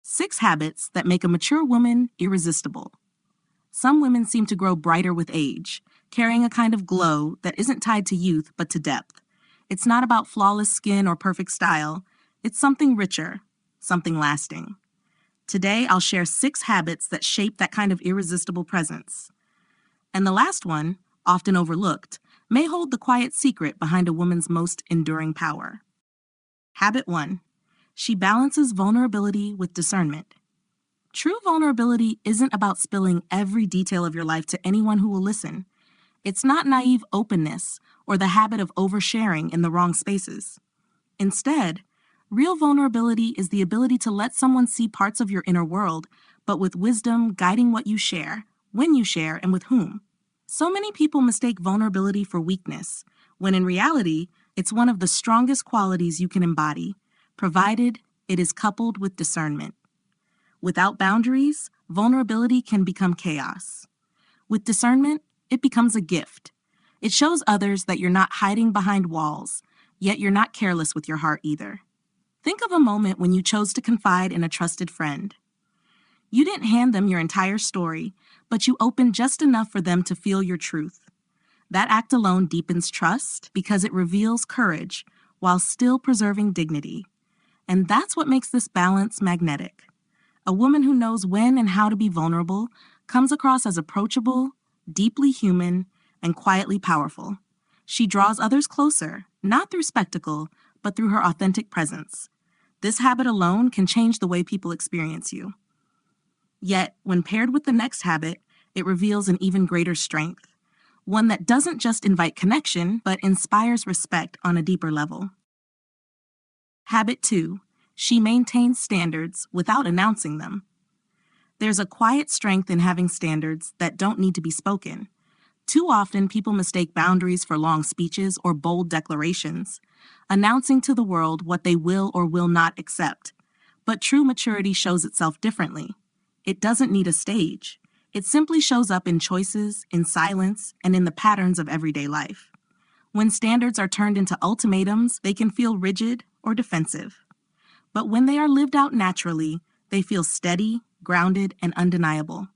6 habits that make a mature woman irresistible. Some women seem to grow brighter with age, carrying a kind of glow that isn't tied to youth but to depth. It's not about flawless skin or perfect style. It's something richer, something lasting. Today, I'll share 6 habits that shape that kind of irresistible presence. And the last one, often overlooked, may hold the quiet secret behind a woman's most enduring power. Habit 1. She balances vulnerability with discernment. True vulnerability isn't about spilling every detail of your life to anyone who will listen. It's not naive openness or the habit of oversharing in the wrong spaces. Instead, real vulnerability is the ability to let someone see parts of your inner world, but with wisdom guiding what you share, when you share, and with whom. So many people mistake vulnerability for weakness, when in reality, it's one of the strongest qualities you can embody, provided it is coupled with discernment. Without boundaries, vulnerability can become chaos. With discernment, it becomes a gift. It shows others that you're not hiding behind walls, yet you're not careless with your heart either. Think of a moment when you chose to confide in a trusted friend. You didn't hand them your entire story, but you opened just enough for them to feel your truth. That act alone deepens trust because it reveals courage while still preserving dignity. And that's what makes this balance magnetic. A woman who knows when and how to be vulnerable comes across as approachable, deeply human, and quietly powerful. She draws others closer, not through spectacle, but through her authentic presence. This habit alone can change the way people experience you. Yet, when paired with the next habit, it reveals an even greater strength, one that doesn't just invite connection, but inspires respect on a deeper level. Habit 2. She maintains standards without announcing them. There's a quiet strength in having standards that don't need to be spoken. Too often, people mistake boundaries for long speeches or bold declarations, announcing to the world what they will or will not accept. But true maturity shows itself differently. It doesn't need a stage. It simply shows up in choices, in silence, and in the patterns of everyday life. When standards are turned into ultimatums, they can feel rigid or defensive. But when they are lived out naturally, they feel steady, grounded, and undeniable.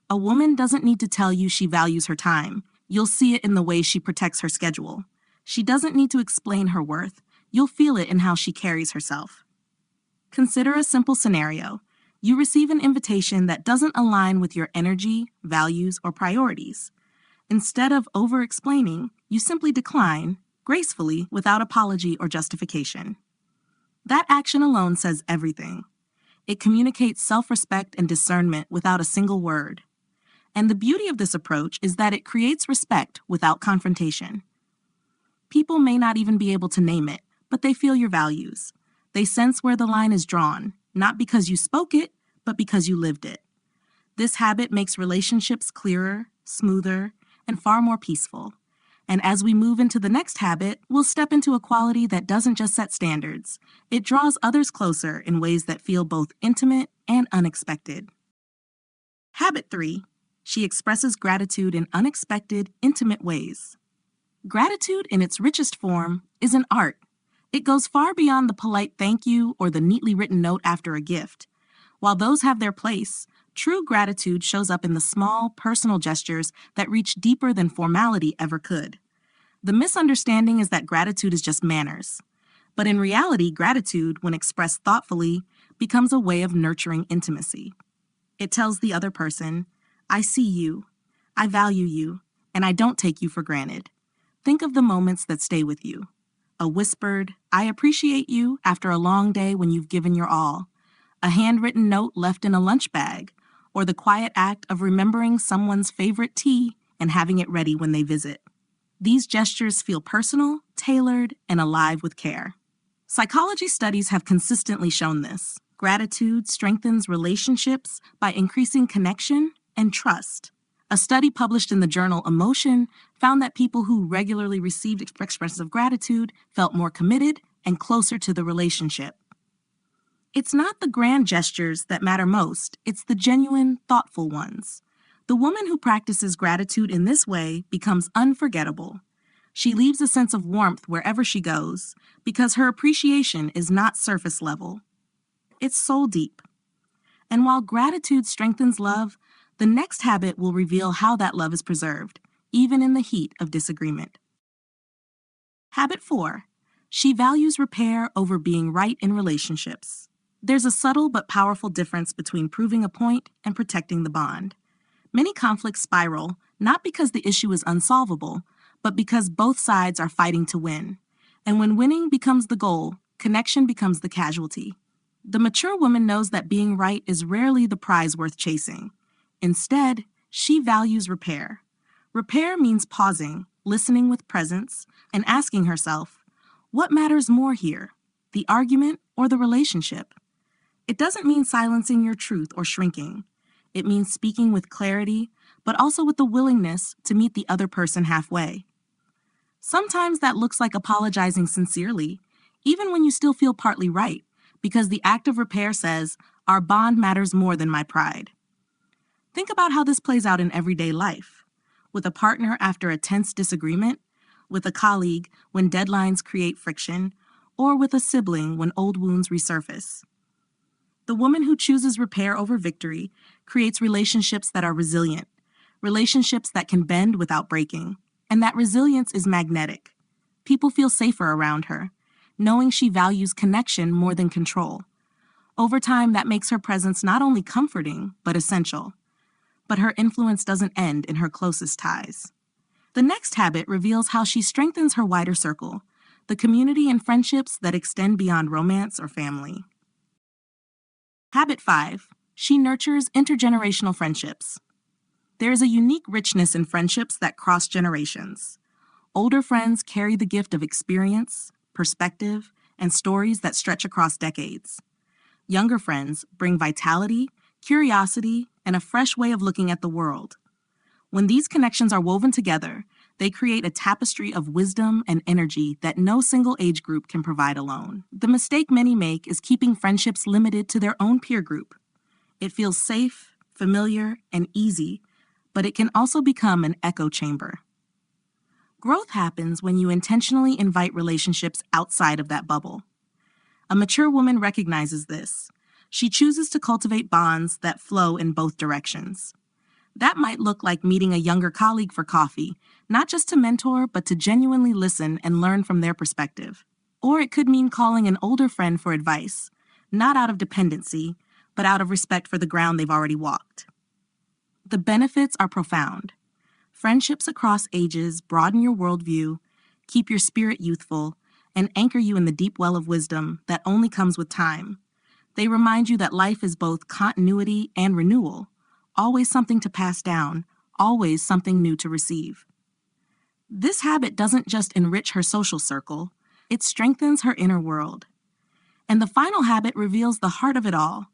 A woman doesn't need to tell you she values her time. You'll see it in the way she protects her schedule. She doesn't need to explain her worth. You'll feel it in how she carries herself. Consider a simple scenario. You receive an invitation that doesn't align with your energy, values, or priorities. Instead of over-explaining, you simply decline, gracefully, without apology or justification. That action alone says everything. It communicates self-respect and discernment without a single word. And the beauty of this approach is that it creates respect without confrontation. People may not even be able to name it, but they feel your values. They sense where the line is drawn, not because you spoke it, but because you lived it. This habit makes relationships clearer, smoother, and far more peaceful. And as we move into the next habit, we'll step into a quality that doesn't just set standards. It draws others closer in ways that feel both intimate and unexpected. Habit 3. She expresses gratitude in unexpected, intimate ways. Gratitude in its richest form is an art. It goes far beyond the polite thank you or the neatly written note after a gift. While those have their place, true gratitude shows up in the small, personal gestures that reach deeper than formality ever could. The misunderstanding is that gratitude is just manners. But in reality, gratitude, when expressed thoughtfully, becomes a way of nurturing intimacy. It tells the other person, I see you, I value you, and I don't take you for granted. Think of the moments that stay with you. A whispered, I appreciate you after a long day when you've given your all. A handwritten note left in a lunch bag, or the quiet act of remembering someone's favorite tea and having it ready when they visit. These gestures feel personal, tailored, and alive with care. Psychology studies have consistently shown this. Gratitude strengthens relationships by increasing connection and trust. A study published in the journal Emotion found that people who regularly received expressions of gratitude felt more committed and closer to the relationship. It's not the grand gestures that matter most, it's the genuine, thoughtful ones. The woman who practices gratitude in this way becomes unforgettable. She leaves a sense of warmth wherever she goes because her appreciation is not surface level. It's soul deep. And while gratitude strengthens love, the next habit will reveal how that love is preserved, even in the heat of disagreement. Habit 4. She values repair over being right in relationships. There's a subtle but powerful difference between proving a point and protecting the bond. Many conflicts spiral, not because the issue is unsolvable, but because both sides are fighting to win. And when winning becomes the goal, connection becomes the casualty. The mature woman knows that being right is rarely the prize worth chasing. Instead, she values repair. Repair means pausing, listening with presence, and asking herself, what matters more here, the argument or the relationship? It doesn't mean silencing your truth or shrinking. It means speaking with clarity, but also with the willingness to meet the other person halfway. Sometimes that looks like apologizing sincerely, even when you still feel partly right, because the act of repair says, our bond matters more than my pride. Think about how this plays out in everyday life. With a partner after a tense disagreement, with a colleague when deadlines create friction, or with a sibling when old wounds resurface. The woman who chooses repair over victory creates relationships that are resilient, relationships that can bend without breaking, and that resilience is magnetic. People feel safer around her, knowing she values connection more than control. Over time, that makes her presence not only comforting, but essential. But her influence doesn't end in her closest ties. The next habit reveals how she strengthens her wider circle, the community and friendships that extend beyond romance or family. Habit 5. She nurtures intergenerational friendships. There is a unique richness in friendships that cross generations. Older friends carry the gift of experience, perspective, and stories that stretch across decades. Younger friends bring vitality, curiosity, and a fresh way of looking at the world. When these connections are woven together, they create a tapestry of wisdom and energy that no single age group can provide alone. The mistake many make is keeping friendships limited to their own peer group. It feels safe, familiar, and easy, but it can also become an echo chamber. Growth happens when you intentionally invite relationships outside of that bubble. A mature woman recognizes this. She chooses to cultivate bonds that flow in both directions. That might look like meeting a younger colleague for coffee, not just to mentor, but to genuinely listen and learn from their perspective. Or it could mean calling an older friend for advice, not out of dependency, but out of respect for the ground they've already walked. The benefits are profound. Friendships across ages broaden your worldview, keep your spirit youthful, and anchor you in the deep well of wisdom that only comes with time. They remind you that life is both continuity and renewal, always something to pass down, always something new to receive. This habit doesn't just enrich her social circle, it strengthens her inner world. And the final habit reveals the heart of it all,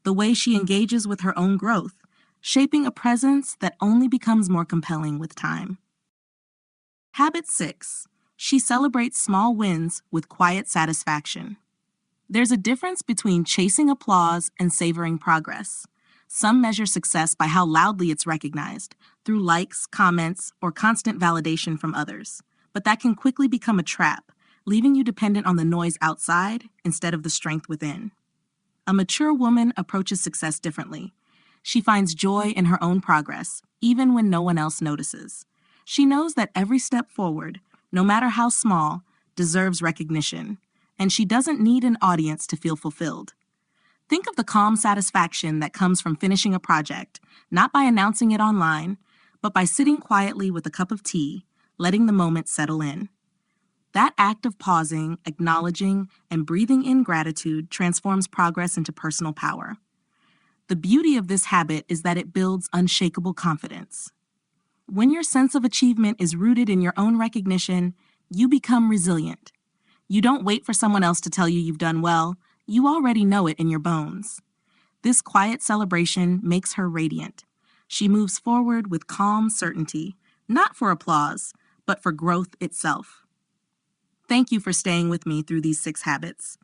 the way she engages with her own growth, shaping a presence that only becomes more compelling with time. Habit 6. She celebrates small wins with quiet satisfaction. There's a difference between chasing applause and savoring progress. Some measure success by how loudly it's recognized, through likes, comments, or constant validation from others. But that can quickly become a trap, leaving you dependent on the noise outside instead of the strength within. A mature woman approaches success differently. She finds joy in her own progress, even when no one else notices. She knows that every step forward, no matter how small, deserves recognition, and she doesn't need an audience to feel fulfilled. Think of the calm satisfaction that comes from finishing a project, not by announcing it online, but by sitting quietly with a cup of tea, letting the moment settle in. That act of pausing, acknowledging, and breathing in gratitude transforms progress into personal power. The beauty of this habit is that it builds unshakable confidence. When your sense of achievement is rooted in your own recognition, you become resilient. You don't wait for someone else to tell you you've done well. You already know it in your bones. This quiet celebration makes her radiant. She moves forward with calm certainty, not for applause, but for growth itself. Thank you for staying with me through these 6 habits.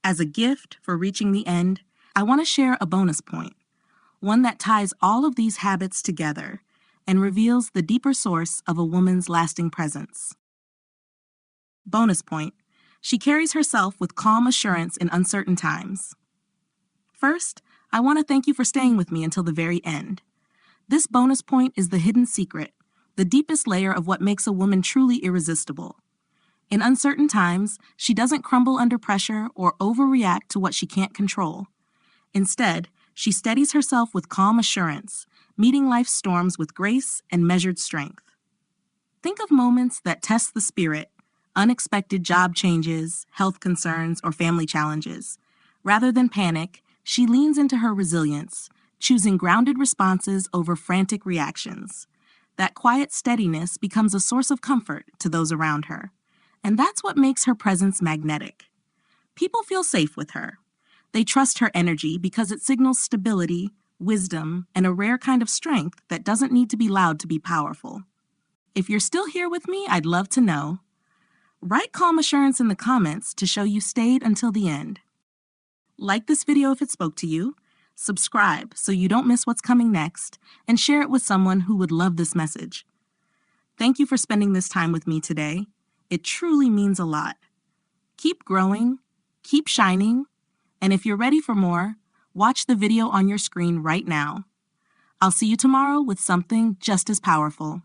As a gift for reaching the end, I want to share a bonus point, one that ties all of these habits together and reveals the deeper source of a woman's lasting presence. Bonus point. She carries herself with calm assurance in uncertain times. First, I want to thank you for staying with me until the very end. This bonus point is the hidden secret, the deepest layer of what makes a woman truly irresistible. In uncertain times, she doesn't crumble under pressure or overreact to what she can't control. Instead, she steadies herself with calm assurance, meeting life's storms with grace and measured strength. Think of moments that test the spirit, unexpected job changes, health concerns, or family challenges. Rather than panic, she leans into her resilience, choosing grounded responses over frantic reactions. That quiet steadiness becomes a source of comfort to those around her. And that's what makes her presence magnetic. People feel safe with her. They trust her energy because it signals stability, wisdom, and a rare kind of strength that doesn't need to be loud to be powerful. If you're still here with me, I'd love to know. Write calm assurance in the comments to show you stayed until the end. Like this video if it spoke to you, subscribe so you don't miss what's coming next, and share it with someone who would love this message. Thank you for spending this time with me today. It truly means a lot. Keep growing, keep shining, and if you're ready for more, watch the video on your screen right now. I'll see you tomorrow with something just as powerful.